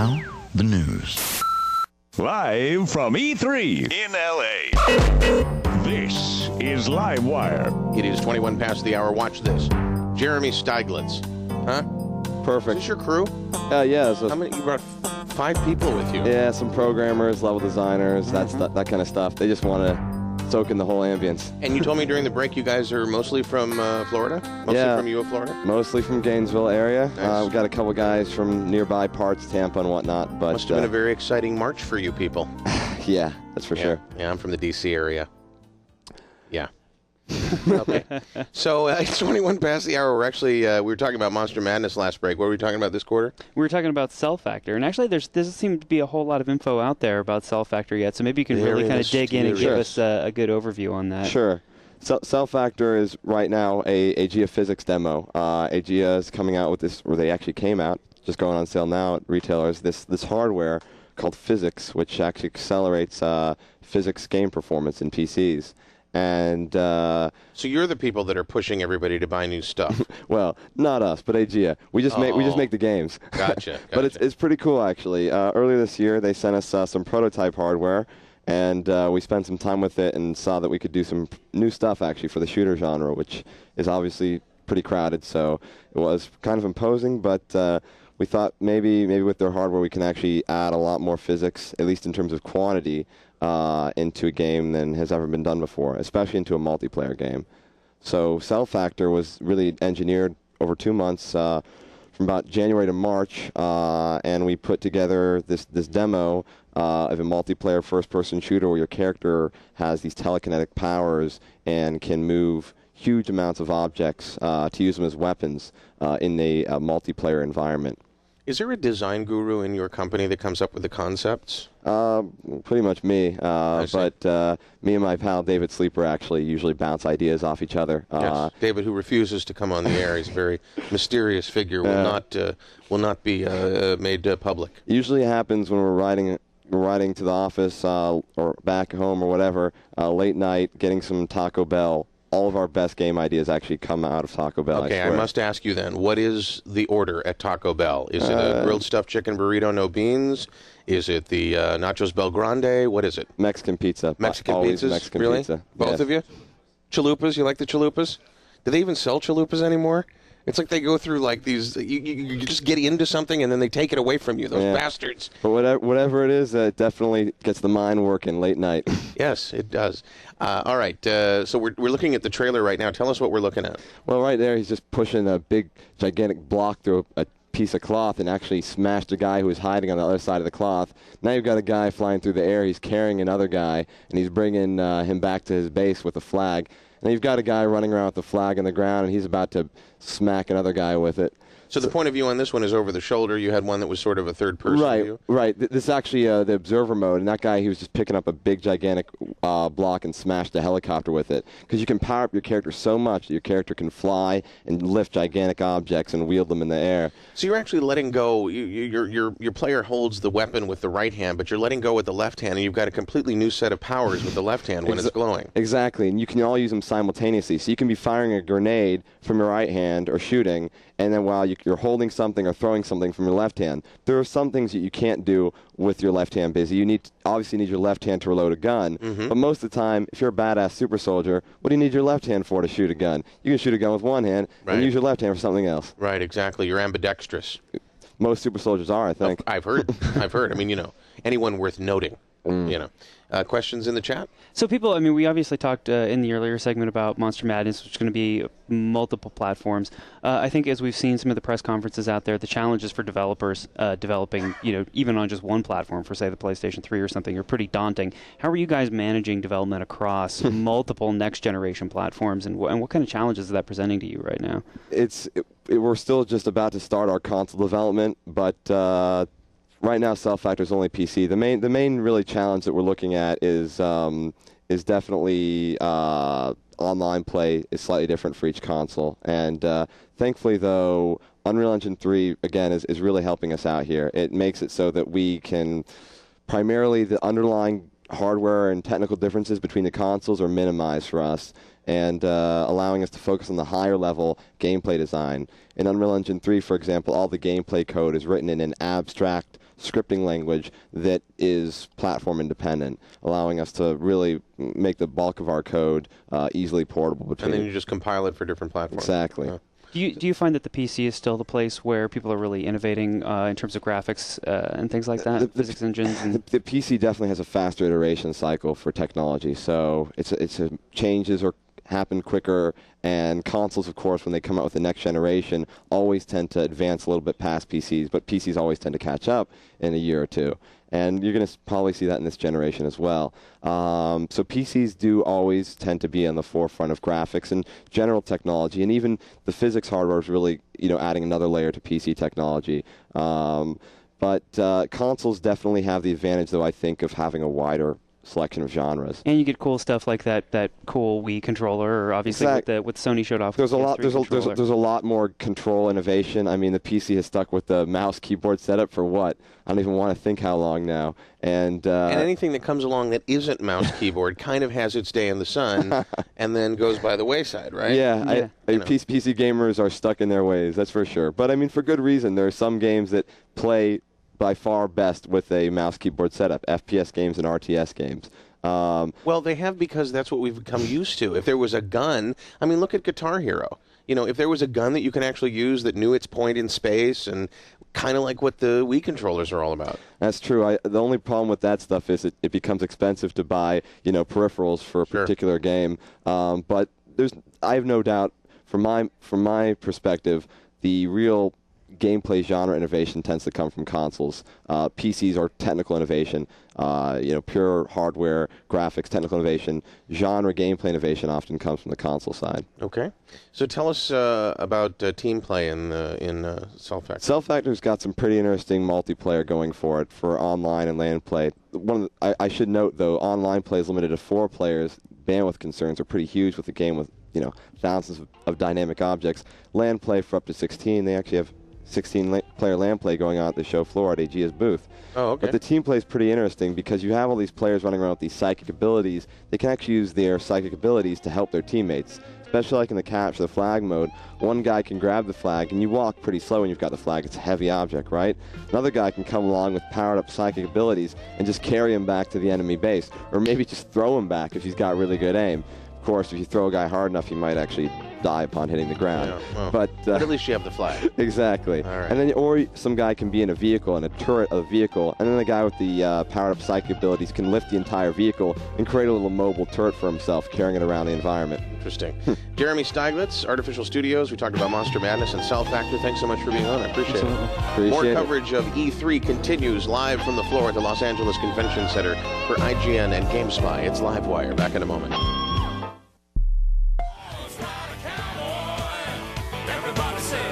now, the news. Live from E3 in LA. This is Livewire. It is 21 past the hour. Watch this. Jeremy Steiglitz. Huh? Perfect. Is this your crew? Yeah. How many? You brought 5 people with you. Yeah, some programmers, level designers, that kind of stuff. They just want to soak in the whole ambience. And you told me during the break you guys are mostly from Florida? Mostly from UO Florida? Mostly from Gainesville area. Nice. We've got a couple guys from nearby parts, Tampa and whatnot. But Must have been a very exciting March for you people. Yeah, that's for sure. Yeah, I'm from the D.C. area. Yeah. Okay. So it's 21 past the hour. We're actually, we were talking about Monster Madness last break. What were we talking about this quarter? We were talking about CellFactor. And actually, there doesn't seem to be a whole lot of info out there about CellFactor yet. So maybe you can really kind of dig in and give us a good overview on that. Sure. CellFactor is right now a geophysics demo. AGEA is coming out with this, or they actually came out, just going on sale now at retailers, this hardware called Physics, which actually accelerates physics game performance in PCs. And so you're the people that are pushing everybody to buy new stuff. Well, not us, but AGEA. We just make the games. Gotcha. But it's pretty cool actually. Earlier this year, they sent us some prototype hardware, and we spent some time with it and saw that we could do some new stuff actually for the shooter genre, which is obviously pretty crowded. So it was kind of imposing, but we thought maybe with their hardware we can actually add a lot more physics, at least in terms of quantity, into a game than has ever been done before, especially into a multiplayer game. So CellFactor was really engineered over 2 months, from about January to March, and we put together this demo of a multiplayer first-person shooter where your character has these telekinetic powers and can move huge amounts of objects to use them as weapons in a multiplayer environment. Is there a design guru in your company that comes up with the concepts? Pretty much me. But me and my pal David Sleeper actually usually bounce ideas off each other. Yes. David, who refuses to come on the air, he's a very mysterious figure. Will not be made public. Usually it happens when we're riding to the office or back home or whatever, late night, getting some Taco Bell. All of our best game ideas actually come out of Taco Bell. Okay, I must ask you then, what is the order at Taco Bell? Is it a grilled stuffed chicken burrito, no beans? Is it the nachos Bel Grande? What is it? Mexican pizza. Mexican Always pizzas? Mexican really? pizza. Both Yes. of you? Chalupas? You like the chalupas? Do they even sell chalupas anymore? It's like they go through like these, you just get into something and then they take it away from you, those bastards. But whatever it is, it definitely gets the mind working late night. Yes, it does. All right, so we're looking at the trailer right now. Tell us what we're looking at. Well, right there, he's just pushing a big, gigantic block through a piece of cloth and actually smashed a guy who was hiding on the other side of the cloth. Now you've got a guy flying through the air. He's carrying another guy, and he's bringing him back to his base with a flag. And you've got a guy running around with the flag on the ground, and he's about to smack another guy with it. So the point of view on this one is over the shoulder. You had one that was sort of a third-person view? Right. This is actually the observer mode, and that guy, he was just picking up a big, gigantic block and smashed a helicopter with it. Because you can power up your character so much that your character can fly and lift gigantic objects and wield them in the air. So you're actually letting go. Your player holds the weapon with the right hand, but you're letting go with the left hand, and you've got a completely new set of powers with the left hand when it's glowing. Exactly, and you can all use them simultaneously. So you can be firing a grenade from your right hand or shooting, and then while you're holding something or throwing something from your left hand. There are some things that you can't do with your left hand busy. You obviously need your left hand to reload a gun, but most of the time, if you're a badass super soldier, what do you need your left hand for to shoot a gun? You can shoot a gun with one hand and use your left hand for something else. Right, exactly. You're ambidextrous. Most super soldiers are, I think. I've heard. I mean, anyone worth noting. Questions in the chat? So people, we obviously talked in the earlier segment about Monster Madness, which is going to be multiple platforms. I think as we've seen some of the press conferences out there, the challenges for developers developing, even on just one platform, for say the PlayStation 3 or something, are pretty daunting. How are you guys managing development across multiple next generation platforms, and what kind of challenges is that presenting to you right now? We're still just about to start our console development, but right now, CellFactor is only PC. The main really challenge that we're looking at is definitely online play is slightly different for each console. And thankfully, though, Unreal Engine 3 again is really helping us out here. It makes it so that we can primarily the underlying hardware and technical differences between the consoles are minimized for us. and allowing us to focus on the higher level gameplay design. In Unreal Engine 3, for example, all the gameplay code is written in an abstract scripting language that is platform independent, allowing us to really make the bulk of our code easily portable between. And then you just compile it for different platforms. Exactly. Do you find that the PC is still the place where people are really innovating in terms of graphics and things like that, physics engines? And The PC definitely has a faster iteration cycle for technology, so changes happen quicker, and consoles, of course, when they come out with the next generation, always tend to advance a little bit past PCs, but PCs always tend to catch up in a year or two. And you're going to probably see that in this generation as well. So PCs do always tend to be on the forefront of graphics and general technology, and even the physics hardware is really, adding another layer to PC technology. But consoles definitely have the advantage, though, I think, of having a wider selection of genres. And you get cool stuff like that cool Wii controller, or obviously what Sony showed off. There's a lot. There's a lot more control innovation. I mean, the PC has stuck with the mouse keyboard setup for what? I don't even want to think how long now. And anything that comes along that isn't mouse keyboard kind of has its day in the sun, and then goes by the wayside, right? Yeah. PC gamers are stuck in their ways. That's for sure. But I mean, for good reason. There are some games that play by far best with a mouse keyboard setup, FPS games and RTS games. Well, they have, because that's what we've become used to. If there was a gun, I mean, look at Guitar Hero. If there was a gun that you can actually use that knew its point in space, and kind of like what the Wii controllers are all about. That's true. The only problem with that stuff is it becomes expensive to buy, peripherals for a particular game. But I have no doubt, from my perspective, the real gameplay genre innovation tends to come from consoles. PCs are technical innovation, pure hardware, graphics, technical innovation. Genre gameplay innovation often comes from the console side. Okay. So tell us about team play in CellFactor. CellFactor's got some pretty interesting multiplayer going for it for online and LAN play. I should note, though, online play is limited to 4 players. Bandwidth concerns are pretty huge with a game with thousands of dynamic objects. LAN play for up to 16. They actually have 16-player LAN play going on at the show floor at AG's booth. Oh, okay. But the team play is pretty interesting because you have all these players running around with these psychic abilities. They can actually use their psychic abilities to help their teammates, especially like in the capture the flag mode. One guy can grab the flag, and you walk pretty slow when you've got the flag. It's a heavy object, right? Another guy can come along with powered-up psychic abilities and just carry him back to the enemy base, or maybe just throw him back if he's got really good aim. Of course, if you throw a guy hard enough, he might actually die upon hitting the ground. Yeah, well, but at least you have the flag. Exactly. All right. And then, or some guy can be in a vehicle, in a turret of a vehicle, and then the guy with the powered-up psychic abilities can lift the entire vehicle and create a little mobile turret for himself, carrying it around the environment. Interesting. Jeremy Steiglitz, Artificial Studios. We talked about Monster Madness and CellFactor. Thanks so much for being on. I appreciate it. More coverage of E3 continues live from the floor at the Los Angeles Convention Center for IGN and GameSpy. It's Livewire. Back in a moment. Everybody say